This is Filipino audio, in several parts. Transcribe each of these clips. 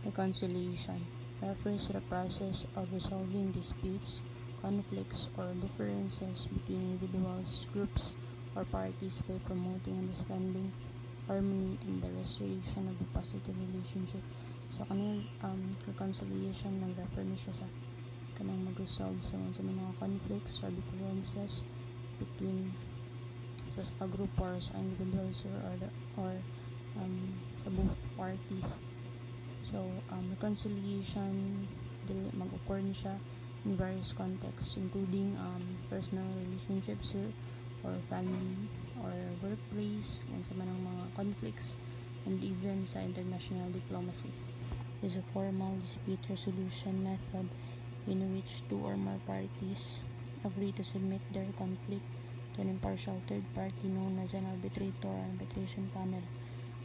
Reconciliation refers to the process of resolving disputes, conflicts, or differences between individuals, groups, or parties by promoting understanding, harmony, and the restoration of a positive relationship. So, kanang reconciliation nag-refer na siya sa kanang mag-resolve sa mga conflicts or differences between sa group or sa individuals or sa both parties. So, reconciliation mag-occur na siya in various contexts, including personal relationships or family or workplace, kung sa manang mga conflicts, and even sa international diplomacy. Is a formal dispute resolution method in which two or more parties agree to submit their conflict to an impartial third party known as an arbitrator or arbitration panel.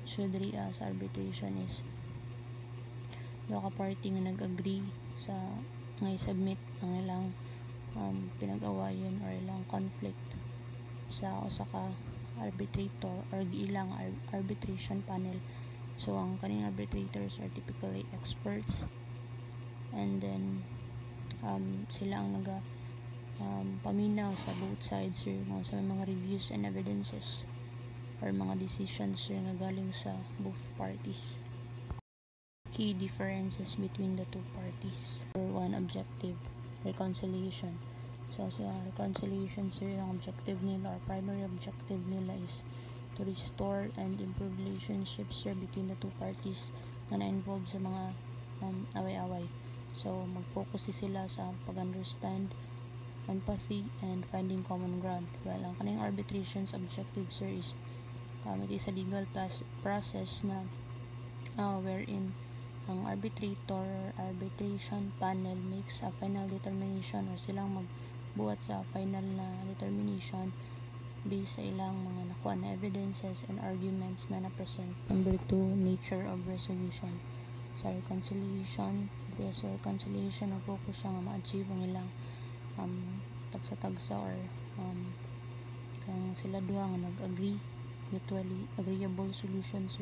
Usually, as arbitration is ka party nga nag-agree sa nga i-submit ang ilang pinag-awayan or ilang conflict sa usa ka arbitrator or ilang arbitration panel. So ang kaning arbitrators are typically experts, and then sila ang naga paminaw sa both sides sa mga reviews and evidences or mga decisions nga galing sa both parties. Key differences between the two parties. For one, objective reconciliation. So sa reconciliation, ang objective nila or primary objective nila is to restore and improve relationships between the two parties na na-involve sa mga away-away. So mag-focus sila sa pag-understand, empathy, and finding common ground. Well, ang kaning arbitration's objective is it is a legal process na wherein ang arbitrator or arbitration panel makes a final determination or silang magbuhat sa final na determination based sa ilang mga nakuha na evidences and arguments na na-present. Number 2, nature of resolution. Sa reconciliation, na focus siya nga ma-achieve ang ilang tagsa-tagsa or kung sila duha nga nag-agree, mutually agreeable solutions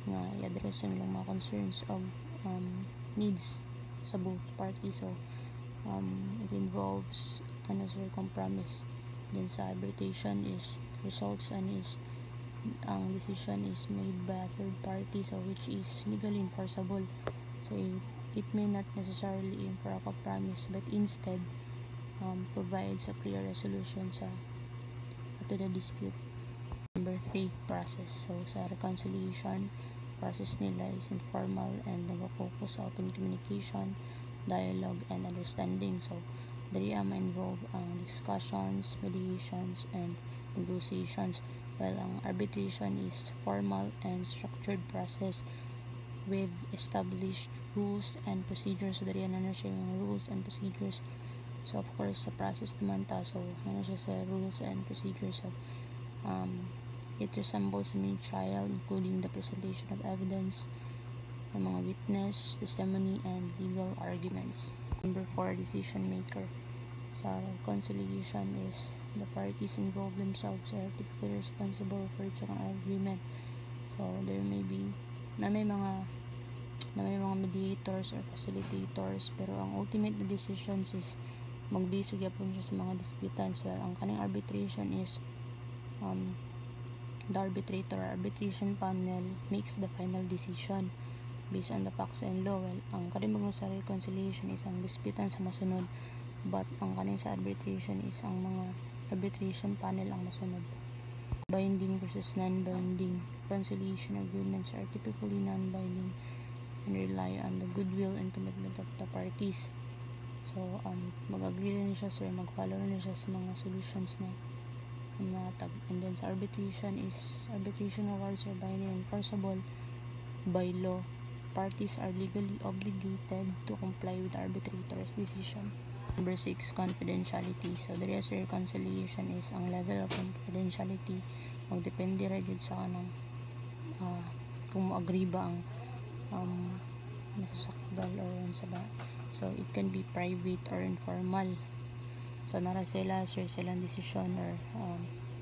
nga i-address ang ilang mga concerns of needs sa both parties. So it involves compromise. Then sa arbitration is results and ang decision is made by a third party, so which is legally enforceable. So it may not necessarily aim for a compromise, but instead provides a clear resolution to the dispute. Number 3, process. So sa reconciliation, process nila is informal and nag-focus sa open communication, dialogue, and understanding. So dali ma-involve ang discussions, mediations, and negotiations, while ang arbitration is formal and structured process with established rules and procedures. So dali na siya yung rules and procedures. So of course sa process naman so siya sa rules and procedures. So it resembles a mini trial, including the presentation of evidence, ng mga witness, testimony, and legal arguments. Number 4, decision maker. Sa reconciliation is the parties involved themselves are typically responsible for each agreement. So there may be may mga mediators or facilitators, pero ang ultimate decisions is mag-base gyapon siya sa mga disputants. Well, ang kaning arbitration is the arbitrator or arbitration panel makes the final decision based on the facts and law. Well, ang kaning sa reconciliation is ang disputant sa masunod, but ang kaning sa arbitration is ang mga arbitration panel ang masunod. Binding versus non-binding. Reconciliation agreements are typically non-binding and rely on the goodwill and commitment of the parties. So mag-agree rin siya mag-follow rin siya sa mga solutions na natag. And then sa arbitration awards are binding and enforceable by law. Parties are legally obligated to comply with the arbitrator's decision. Number 6, confidentiality. So the reconciliation is ang level of confidentiality magdepende ra jud sa kanang kung mo-agree ba ang nasasakdal or sa ba. So it can be private or informal. So nara silang decision or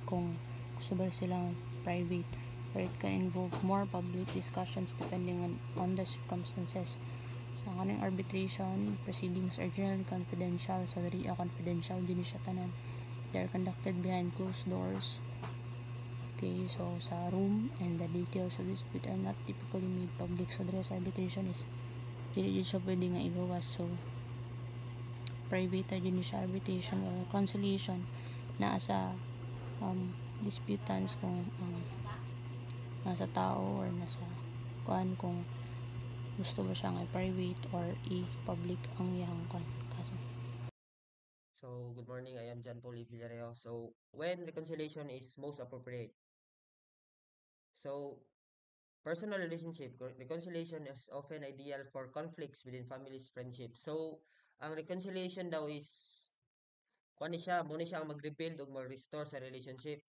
kung gusto ba silang private. or it can involve more public discussions depending on the circumstances. So, kaning arbitration proceedings are generally confidential. So, diri confidential din siya tanan. They are conducted behind closed doors. Okay, so sa room, and the details of dispute are not typically made public. So, the arbitration is dili siya pwede nga igawas. So, private din siya arbitration or conciliation na sa disputants kung nasa tao or nasa kuan kung gusto ba siyang i-private or i-public ang iyang kaso. So, good morning. I am John Paul Villareo. So, when reconciliation is most appropriate? So, personal relationship, reconciliation is often ideal for conflicts within families, friendships. So, ang reconciliation daw is, kuan ni siya, muna siya ang mag-rebuild o mag-restore sa relationship.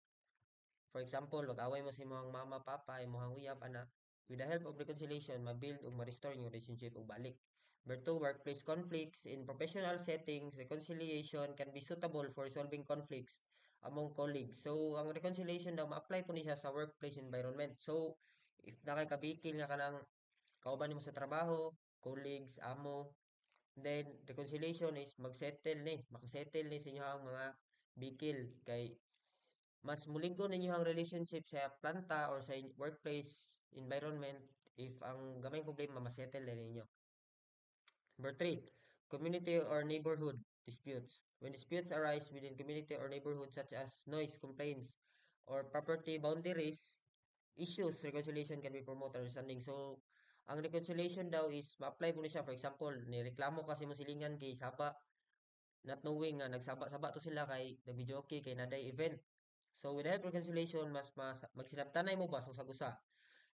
For example, mag-away mo sa imong mama, papa, imong uyab, anak. With the help of reconciliation, ma-build o ma-restore yung relationship o balik. Number two, workplace conflicts. In professional settings, reconciliation can be suitable for resolving conflicts among colleagues. So, ang reconciliation daw, ma-apply po niya sa workplace environment. So, if nakikabikil nga ka ng kauban mo sa trabaho, colleagues, amo, then reconciliation is mag-settle ni, makasettle ni sa inyo ang mga bikil kay mas muligo ninyo ang relationship sa planta or sa workplace environment if ang gamay problema masettle na ninyo. Number three, community or neighborhood disputes. When disputes arise within community or neighborhood such as noise complaints or property boundaries issues, reconciliation can be promoted understanding. So, ang reconciliation daw is ma-apply po niya. For example, nireklamo kasi mo silingan kay Saba, not knowing nga nagsaba-saba to sila kay nag-videoke kay naday event. So, with help reconciliation, mas magsinabtanay mo ba sa usag-usa.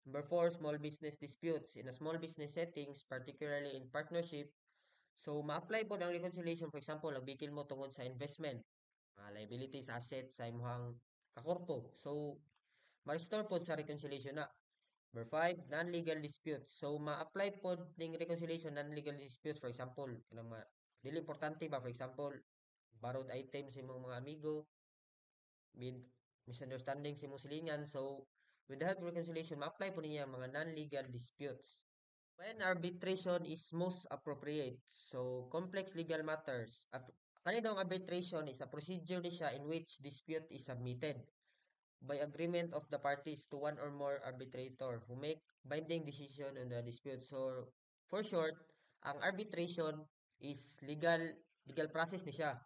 Number four, small business disputes. In a small business settings, particularly in partnership, so ma-apply po ng reconciliation. For example, nagbikil mo tungod sa investment, liabilities, assets sa imong kakorpo. So, ma-restore po sa reconciliation na. Number five, non-legal disputes. So, ma-apply po ng reconciliation non-legal disputes. For example, dili importante ba? For example, borrowed items sa imong mga amigo, with misunderstanding sa imong silingan. So, with the help of reconciliation, ma-apply po niya mga non-legal disputes. When arbitration is most appropriate, so complex legal matters, at kanina arbitration is a procedure ni siya in which dispute is submitted by agreement of the parties to one or more arbitrator who make binding decision on the dispute. So, for short, ang arbitration is legal process ni siya.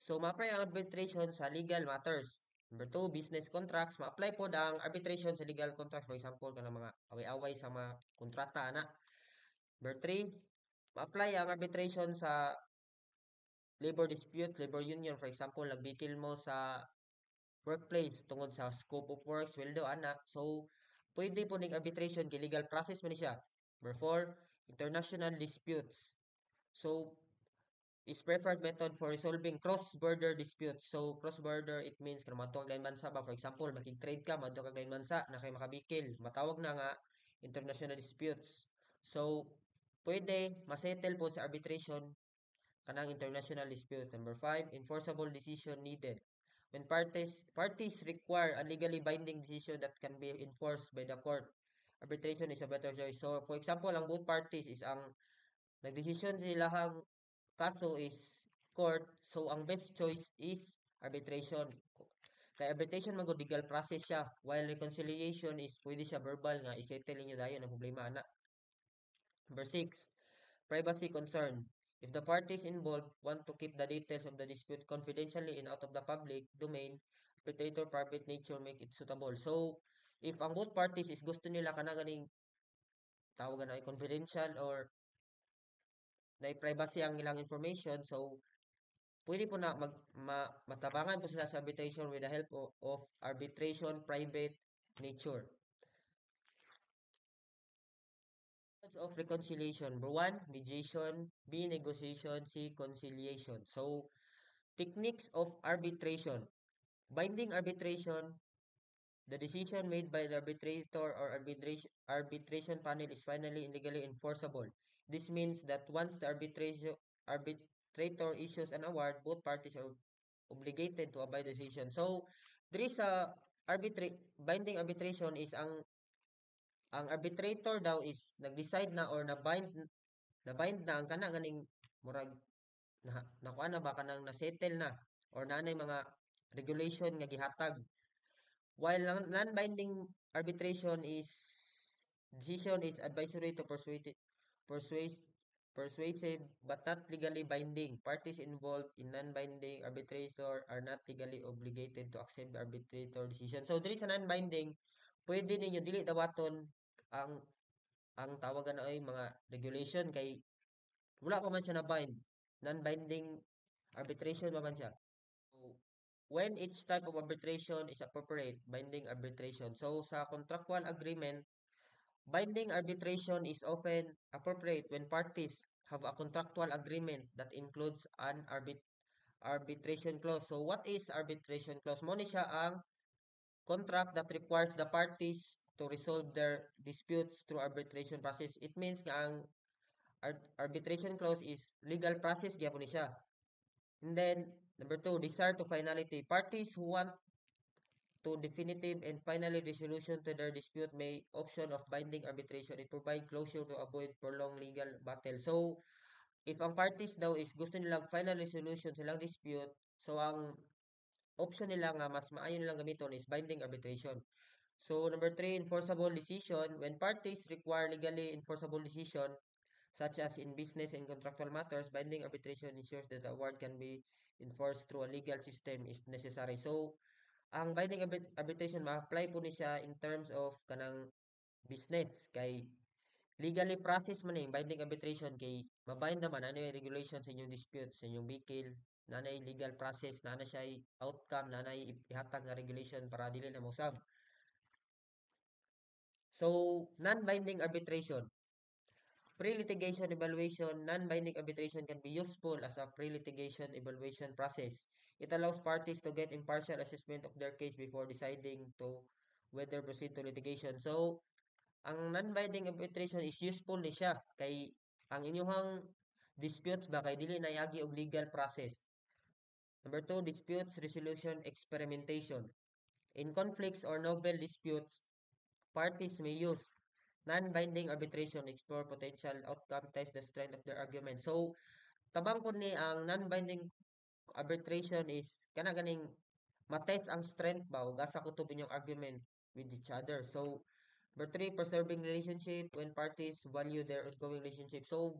So, ma-apply ang arbitration sa legal matters. Number two, business contracts. Ma-apply po ang arbitration sa legal contracts. For example, kanang mga away-away sa mga kontrata na. Number three, ma-apply ang arbitration sa labor dispute, labor union. For example, nagbikil mo sa workplace tungod sa scope of work, sweldo, ana. So, pwede po ning arbitration kay legal process man ni siya. Number four, international disputes. So, is preferred method for resolving cross-border disputes. So, cross-border, it means kung matawag na bansa ba, for example, makig-trade ka, matawag na bansa, na kayo makabikil, matawag na nga international disputes. So, pwede masettle po sa arbitration kanang international disputes. Number five, enforceable decision needed. When parties require a legally binding decision that can be enforced by the court, arbitration is a better choice. So, for example, ang both parties is ang nagdesisyon sila kaso is court, so ang best choice is arbitration. Kay arbitration man legal process siya, while reconciliation is pwede siya verbal nga isettle niyo dayon ang problema ana. Number six, privacy concern. If the parties involved want to keep the details of the dispute confidentially and out of the public domain, arbitrator private nature make it suitable. So, if ang both parties is gusto nila kana ganing tawagan na confidential or na privacy ang ilang information, so pwede po na matabangan po sila sa arbitration with the help of arbitration private nature. Methods of reconciliation. Number one, mediation. B, negotiation. C, conciliation. So, techniques of arbitration. Binding arbitration. The decision made by the arbitrator or arbitration panel is finally and legally enforceable. This means that once the arbitrator issues an award, both parties are obligated to abide the decision. So, there is a binding arbitration is ang arbitrator daw is nag-decide na or na-bind na ang kana ganing murag nakuha na ba kanang na-settle na or nanay mga regulation nga gihatag. While non-binding arbitration is decision is advisory to persuasive persuasive but not legally binding. Parties involved in non-binding arbitrator are not legally obligated to accept the arbitrator decision. So diri sa non-binding, pwede ninyo dili dawaton ang tawagan na ay mga regulation kay wala pa man siya na bind. Non-binding arbitration pa man siya. So, when each type of arbitration is appropriate, binding arbitration. So sa contractual agreement, binding arbitration is often appropriate when parties have a contractual agreement that includes an arbitration clause. So what is arbitration clause? Mo ni siya ang contract that requires the parties to resolve their disputes through arbitration process. It means nga ang arbitration clause is legal process gyapon ni siya. And then number 2, desire to finality. Parties who want to definitive and finally resolution to their dispute may option of binding arbitration. It provide closure to avoid prolonged legal battle. So if ang parties daw is gusto nilang final resolution silang dispute, so ang option nila nga mas maayo nilang gamiton is binding arbitration. So number 3, enforceable decision. When parties require legally enforceable decision, such as in business and contractual matters, binding arbitration ensures that the award can be enforced through a legal system if necessary. So ang binding arbitration ma-apply po ni siya in terms of kanang business kay legally process man yung binding arbitration kay mabind naman ano yung regulation sa inyong dispute sa inyong bikil nanay legal process na siya outcome nanay ihatag nga regulation para dili na mausab. So non-binding arbitration, pre-litigation evaluation. Non-binding arbitration can be useful as a pre-litigation evaluation process. It allows parties to get impartial assessment of their case before deciding to whether proceed to litigation. So ang non-binding arbitration is useful ni siya kay ang inyong disputes ba kay dili na iagi og legal process. Number 2, disputes resolution experimentation. In conflicts or novel disputes, parties may use non-binding arbitration to explore potential outcome, test the strength of their argument. So tabang ko ni ang non-binding arbitration is kana ganing matest ang strength ba ug asa kutob inyong argument with each other. So number 3, preserving relationship when parties value their ongoing relationship. So,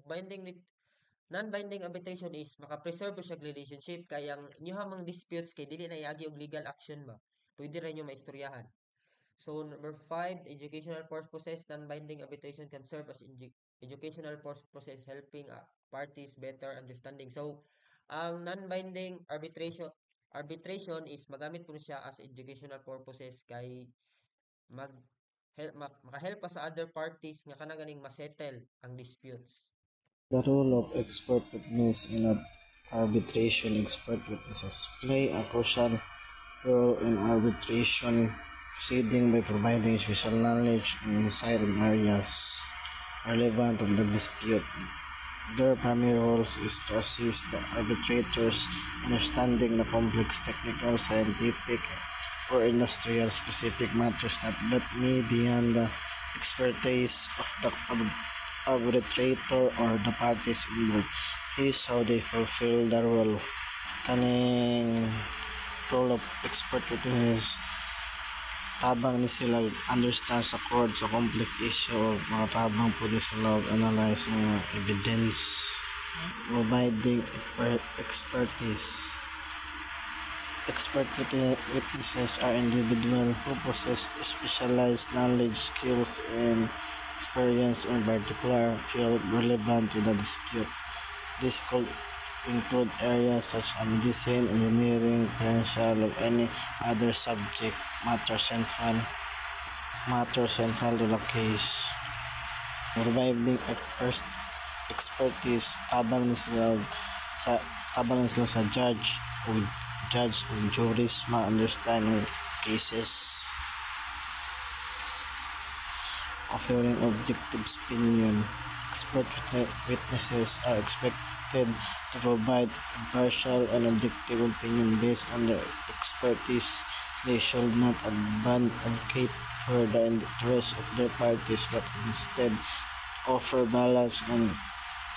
non-binding arbitration is maka-preserve siya relationship kaya ang inyo hamang disputes kay dili na iagi og legal action ba. Pwede ra nyo maistoryahan. So, number 5, educational purposes. Non-binding arbitration can serve as educational purposes helping parties better understanding. So, ang non-binding arbitration is magamit po siya as educational purposes kay maka-help pa sa other parties nga kana ganing masettle ang disputes. The role of expert witness in arbitration. Expert witnesses play a crucial role in arbitration proceeding by providing special knowledge and insight in areas relevant of the dispute. Their primary role is to assist the arbitrators in understanding the complex technical, scientific, or industrial specific matters that may beyond the expertise of the arbitrator or the parties involved. Here's how they fulfill the role. Kaning role of expert witness, tabang ni sila understand sa court sa complex issue o mga tabang po ni sila analyze mga evidence, providing expertise. Expert witnesses are individuals who possess specialized knowledge, skills, and experience in particular field relevant to the dispute. This could include areas such as medicine, engineering, financial, or any other subject matter central to the case. Providing expertise, tabang nila sa judge o juries ma-understand cases, offering objective opinion. Expert witnesses are expected to provide impartial and objective opinion based on their expertise They should not advocate for the interests of their parties, but instead offer balanced and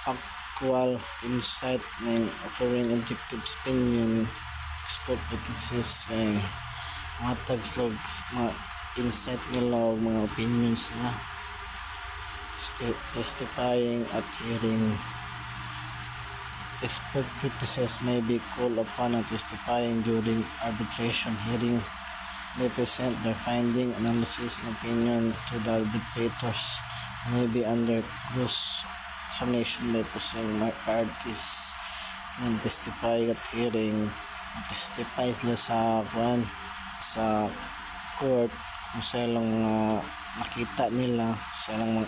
factual insight and offering objective opinion. Expert witnesses ay matag slag mga insight nila o mga opinions nila. Testifying at hearing. Expert witnesses may be called upon and testifying during arbitration hearing. They present their finding, analysis, and opinion to the arbitrators and may be under cross-examination by opposing parties and testify at hearing. Testify sila sa court kung sa ilang nakita nila, sa ilang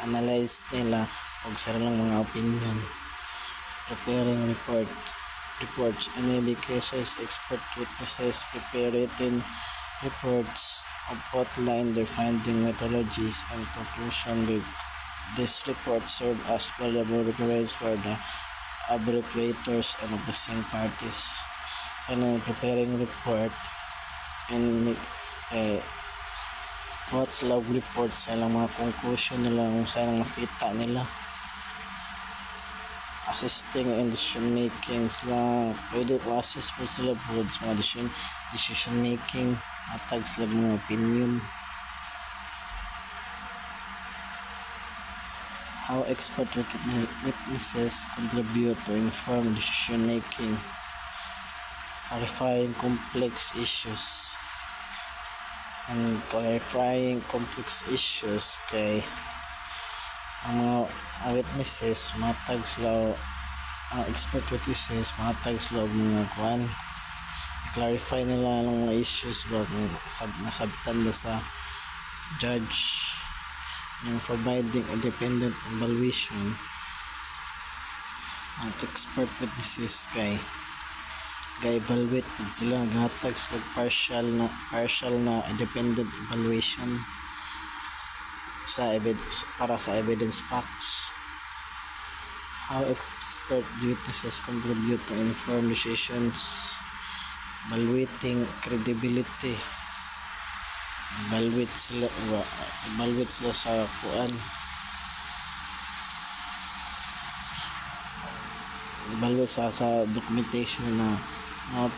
analyze nila o sa ilang mga opinion. Preparing reports. In many cases, expert witnesses prepare written reports of outline their finding, methodologies, and conclusion. This report serve as valuable reference for the arbitrators and opposing parties. And preparing report and what's love reports sa ilang mga conclusion nila kung saan nakita nila. Assisting in decision making sila, pwede po assist po sila po sa mga decision making, atag sila mga opinion. How expert witnesses contribute to informed decision making. Clarifying complex issues kay ang mga witnesses matag sila, ang expert witnesses matag sila mga clarify nila ang mga issues ba nasabtan ba sa judge, yung providing independent evaluation. Ang expert witnesses kay evaluate sila, gatag sila partial na independent evaluation para sa evidence facts. How expert witnesses contribute to informed decisions. Evaluating credibility. Evaluate sila sa kuan. Evaluate sa documentation na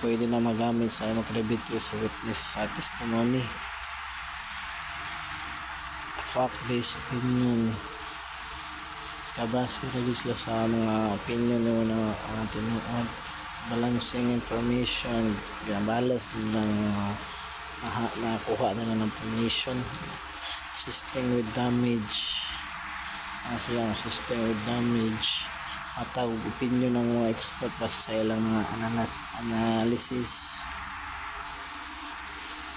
pwede na magamit sa credibility sa witness sa testimony. Fact-based opinion. Kabase rin sila sa mga opinion na tinuod. Balancing information. Balance ng nakuha nila ng information. Assisting with damage. Assisting with damage. Atawag opinion ng mga expert base sa ilang mga analysis.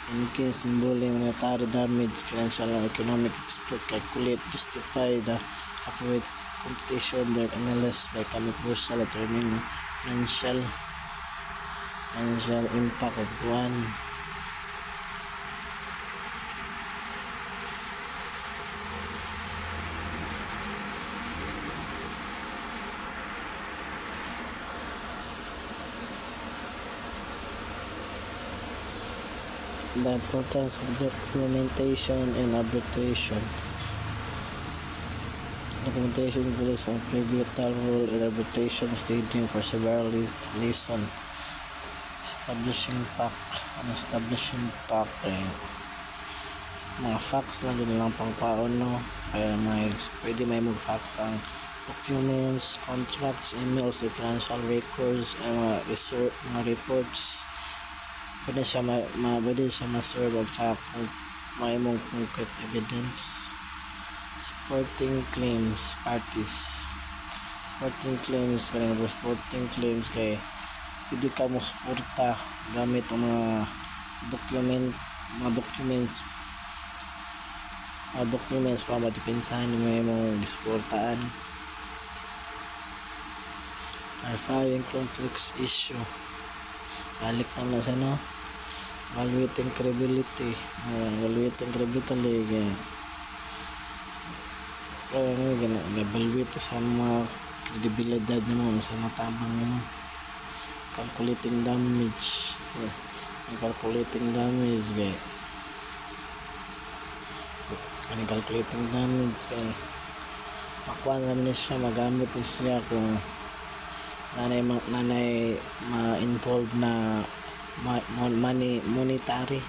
In case involving monetary damage, financial and economic expert calculate, justify the accurate computation their analysis by commercial determining financial impact of one. The importance of documentation in arbitration. Documentation plays a pivotal role in arbitration proceedings for several reasons. Establishing fact, mga facts na din lang pangpaano, kaya pwede may mag-facts ang documents, contracts, emails, financial records, mga reports. Pwede siya ma-serve sa may mong concrete evidence. Supporting claims parties. Supporting claims kay pwede ka mo suporta gamit ang mga documents para matipensahan yung may mong suportaan. Clarifying complex issue. Balik lang na siya, evaluating credibility. Evaluate sa mga credibilidad mo sa matabang mo. Calculating damage. calculating damage kay makuha naman siya, magamit din siya kung nanay ma-involve na monetary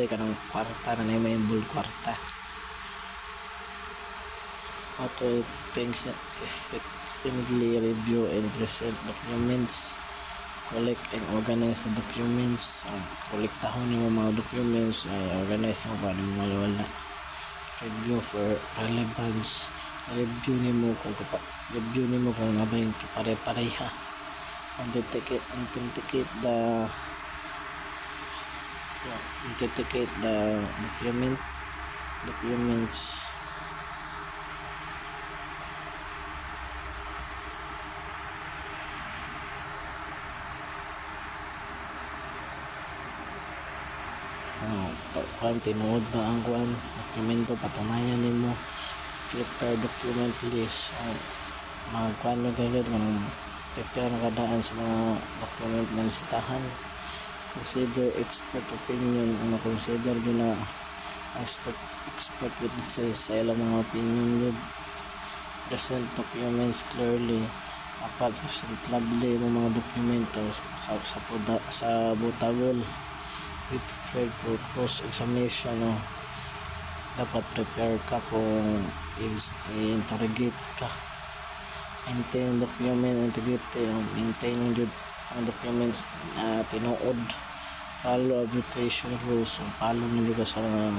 kanang kwarta, nanay ma-involve kwarta. Auto things that effectively review and present documents, collect and organize the documents. Kolektahon niyo mga documents, organize mo para mawala. Review for relevance. Review nimo kung nabay pare-pareha. Authenticate the documents. Tinuod ba ang dokumento, patunayan nimo. Prepare document list. Magkuhan mo gagawin kung prepare na kadaan sa mga document na listahan. Consider expert opinion. Consider yun na expert witnesses sa ilang mga opinion yun. Present documents clearly. Dapat presentable mo mga dokumento sa butable. With prepared for cross-examination, dapat prepare ka kung i-interrogate ka. Maintain document integrity, maintain ang documents tinuod. Follow arbitration rules, follow nyo ka sa mga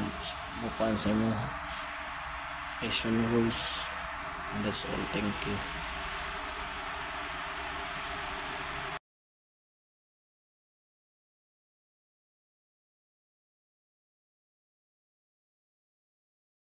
bukuan sa mga arbitration rules. And that's all. Thank you.